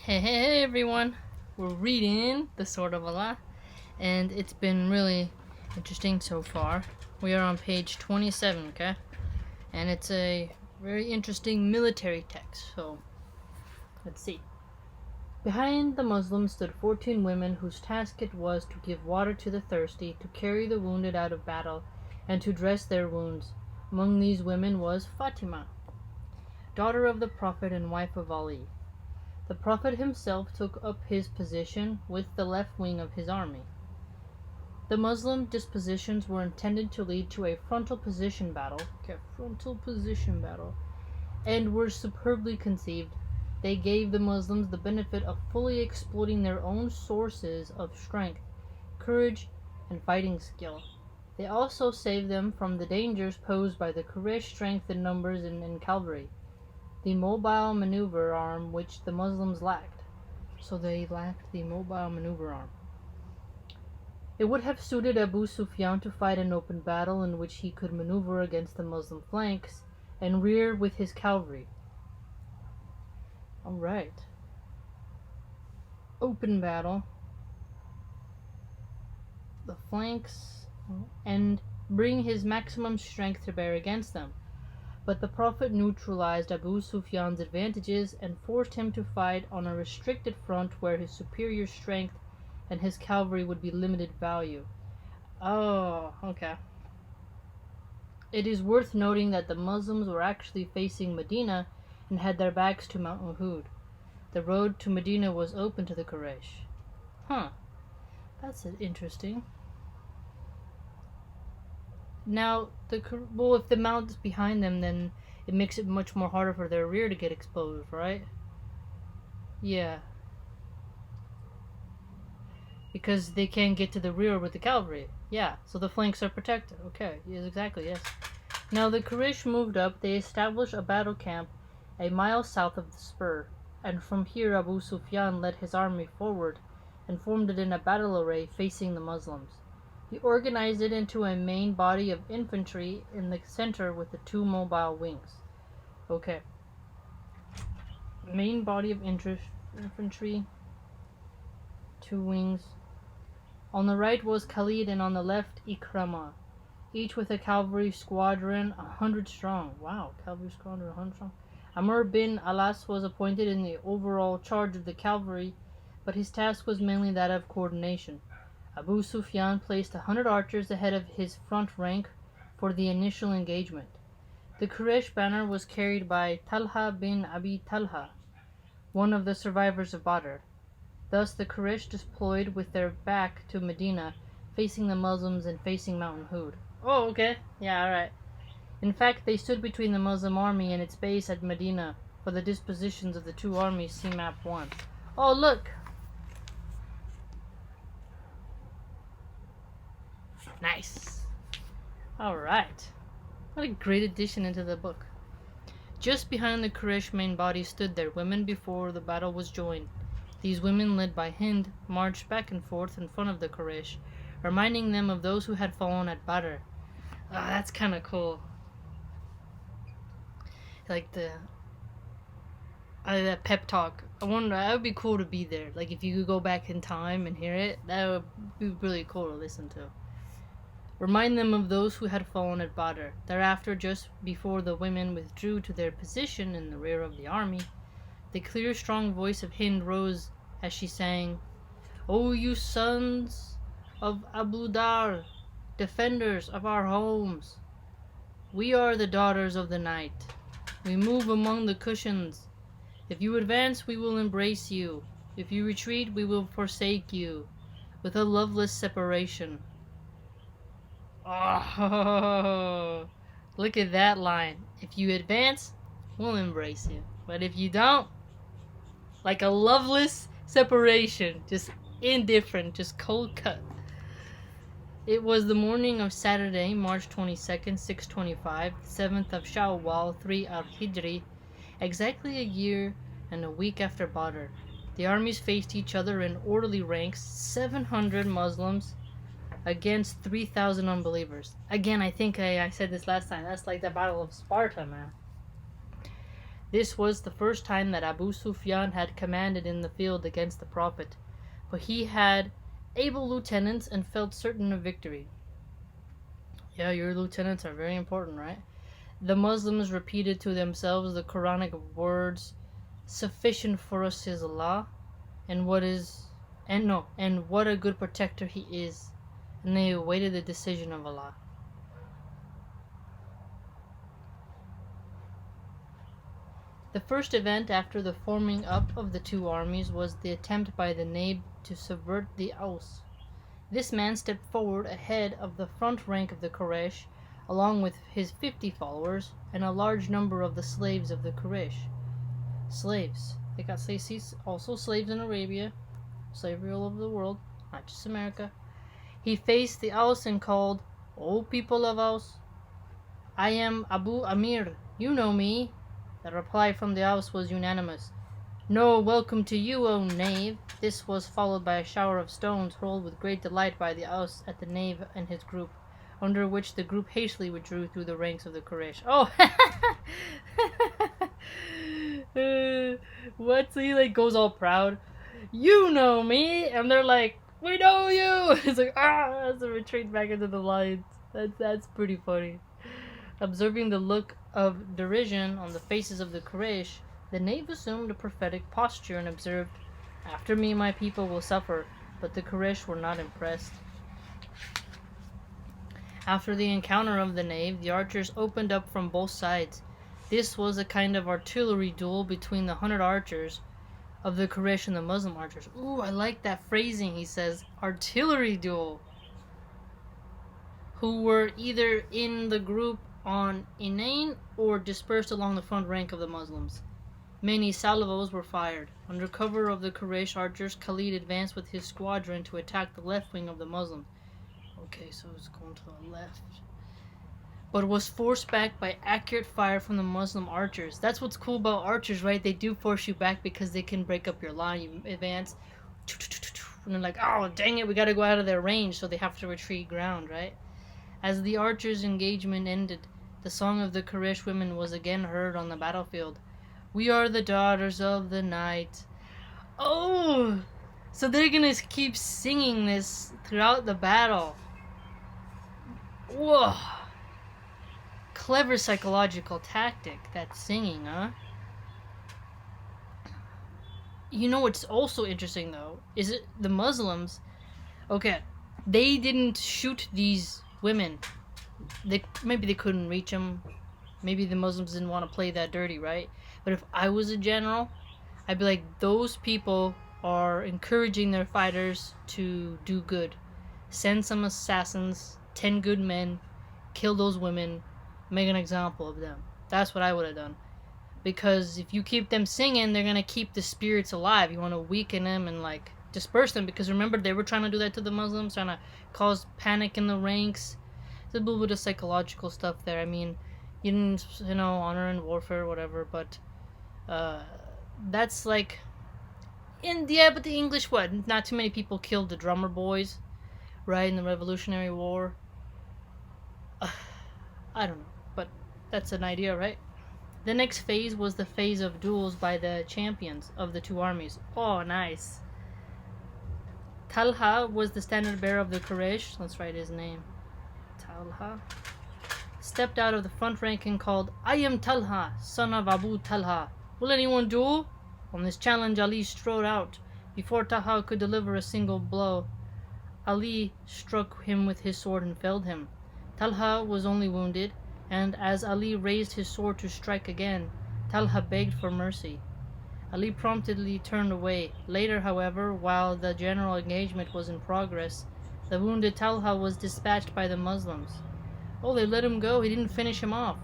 Hey everyone, we're reading The Sword of Allah, and it's been really interesting so far. We are on page 27, okay? And it's a very interesting military text, so let's see. Behind the Muslims stood 14 women whose task it was to give water to the thirsty, to carry the wounded out of battle, and to dress their wounds. Among these women was Fatima, daughter of the Prophet and wife of Ali. The Prophet himself took up his position with the left wing of his army. The Muslim dispositions were intended to lead to a frontal position battle, and were superbly conceived. They gave the Muslims the benefit of fully exploiting their own sources of strength, courage, and fighting skill. They also saved them from the dangers posed by the Quraysh strength in numbers and cavalry, the mobile maneuver arm which the Muslims lacked. So they lacked the mobile maneuver arm. It would have suited Abu Sufyan to fight an open battle in which he could maneuver against the Muslim flanks and rear with his cavalry. Alright. Open battle. The flanks, and bring his maximum strength to bear against them. But the Prophet neutralized Abu Sufyan's advantages and forced him to fight on a restricted front where his superior strength and his cavalry would be limited value. Oh, okay. It is worth noting that the Muslims were actually facing Medina and had their backs to Mount Uhud. The road to Medina was open to the Quraysh. Huh. That's interesting. Now, if the mount is behind them, then it makes it much more harder for their rear to get exposed, right? Yeah. Because they can't get to the rear with the cavalry. Yeah, so the flanks are protected. Okay, yes, exactly, yes. Now, the Quraysh moved up. They established a battle camp a mile south of the spur, and from here Abu Sufyan led his army forward and formed it in a battle array facing the Muslims. He organized it into a main body of infantry in the center with the two mobile wings. Okay. Main body of infantry, two wings. On the right was Khalid and on the left Ikramah, each with a cavalry squadron 100 strong. Wow, cavalry squadron 100 strong. Amr bin Alas was appointed in the overall charge of the cavalry, but his task was mainly that of coordination. Abu Sufyan placed 100 archers ahead of his front rank for the initial engagement. The Quraysh banner was carried by Talha bin Abi Talha, one of the survivors of Badr. Thus the Quraysh deployed with their back to Medina, facing the Muslims and facing Mount Uhud. Oh, okay. Yeah, alright. In fact, they stood between the Muslim army and its base at Medina. For the dispositions of the two armies, see map 1. Oh, look! Nice. Alright. What a great addition into the book. Just behind the Quraysh main body stood their women before the battle was joined. These women, led by Hind, marched back and forth in front of the Quraysh, reminding them of those who had fallen at Badr. Ah, that's kind of cool. Like that pep talk. I wonder, that would be cool to be there. Like if you could go back in time and hear it, that would be really cool to listen to. Remind them of those who had fallen at Badr. Thereafter, just before the women withdrew to their position in the rear of the army, the clear, strong voice of Hind rose as she sang, "O you sons of Abu Dar, defenders of our homes, we are the daughters of the night. We move among the cushions. If you advance, we will embrace you. If you retreat, we will forsake you, with a loveless separation." Oh, look at that line. If you advance, we'll embrace you. But if you don't, like a loveless separation, just indifferent, just cold cut. It was the morning of Saturday, March 22nd, 625, 7th of Shawwal, 3 al-Hijri, exactly a year and a week after Badr. The armies faced each other in orderly ranks, 700 Muslims against 3,000 unbelievers. Again, I think I said this last time. That's like the Battle of Sparta, man. This was the first time that Abu Sufyan had commanded in the field against the Prophet, but he had able lieutenants and felt certain of victory. Yeah, your lieutenants are very important, right? The Muslims repeated to themselves the Quranic words, "Sufficient for us is Allah, and what a good protector He is," and they awaited the decision of Allah. The first event after the forming up of the two armies was the attempt by the Naib to subvert the Aus. This man stepped forward ahead of the front rank of the Quraysh, along with his 50 followers and a large number of the slaves of the Quraysh. Slaves. They got also slaves in Arabia, slavery all over the world, not just America. He faced the Aus and called, "O people of Aus, I am Abu Amir, you know me." The reply from the Aus was unanimous. "No welcome to you, O knave." This was followed by a shower of stones hurled with great delight by the Aus at the knave and his group, under which the group hastily withdrew through the ranks of the Quraysh. Oh! What? So he like goes all proud. "You know me," and they're like, "We know you." It's like, as a retreat back into the lines. That's pretty funny. Observing the look of derision on the faces of the Quraysh, the knave assumed a prophetic posture and observed, "After me my people will suffer," but the Quraysh were not impressed. After the encounter of the knave, the archers opened up from both sides. This was a kind of artillery duel between the 100 archers of the Quraysh and the Muslim archers. Ooh, I like that phrasing. He says, artillery duel. Who were either in the group on Inain or dispersed along the front rank of the Muslims. Many salvos were fired. Under cover of the Quraysh archers, Khalid advanced with his squadron to attack the left wing of the Muslims. Okay, so it's going to the left. But was forced back by accurate fire from the Muslim archers. That's what's cool about archers, right? They do force you back because they can break up your line. You advance, and they're like, "Oh, dang it, we gotta go out of their range," so they have to retreat ground, right? As the archers' engagement ended, the song of the Quraysh women was again heard on the battlefield. "We are the daughters of the night." Oh! So they're gonna keep singing this throughout the battle. Whoa! Clever psychological tactic, that singing, huh? You know what's also interesting, though, is it the Muslims, okay, they didn't shoot these women. Maybe they couldn't reach them. Maybe the Muslims didn't want to play that dirty, right? But if I was a general, I'd be like, those people are encouraging their fighters to do good. Send some assassins, 10 good men, kill those women, make an example of them. That's what I would have done. Because if you keep them singing, they're going to keep the spirits alive. You want to weaken them and like disperse them. Because remember, they were trying to do that to the Muslims, trying to cause panic in the ranks. There's a little bit of psychological stuff there. I mean, you didn't, honor and warfare or whatever, but that's like, but the English, what? Not too many people killed the drummer boys, right, in the Revolutionary War. I don't know, but that's an idea, right? The next phase was the phase of duels by the champions of the two armies. Oh, nice. Talha was the standard bearer of the Quraysh. Let's write his name. Talha stepped out of the front rank and called, "I am Talha, son of Abu Talha. Will anyone duel?" On this challenge, Ali strode out. Before Talha could deliver a single blow, Ali struck him with his sword and felled him. Talha was only wounded, and as Ali raised his sword to strike again, Talha begged for mercy. Ali promptly turned away. Later, however, while the general engagement was in progress, the wounded Talha was dispatched by the Muslims. Oh, they let him go. He didn't finish him off.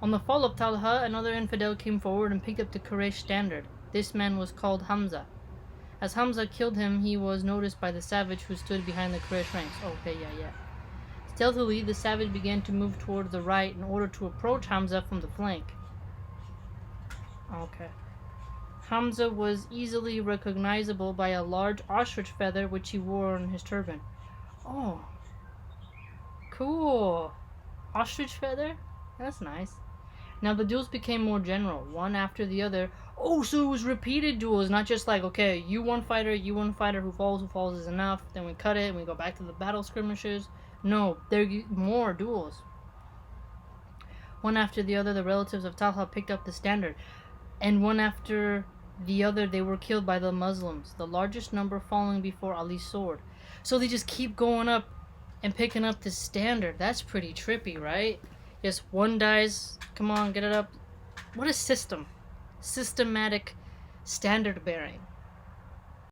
On the fall of Talha, another infidel came forward and picked up the Quraysh standard. This man was called Hamza. As Hamza killed him, he was noticed by the savage who stood behind the Quraysh ranks. Okay, yeah. Stealthily, the savage began to move toward the right in order to approach Hamza from the flank. Okay. Hamza was easily recognizable by a large ostrich feather which he wore on his turban. Oh. Cool. Ostrich feather? That's nice. Now the duels became more general, one after the other. Oh, so it was repeated duels, not just like, okay, you one fighter, who falls is enough, then we cut it and we go back to the battle skirmishes. No, there more duels. One after the other, the relatives of Talha picked up the standard, and one after the other, they were killed by the Muslims, the largest number falling before Ali's sword. So they just keep going up and picking up the standard. That's pretty trippy, right? Just one dies, come on, get it up. What a system. Systematic standard bearing.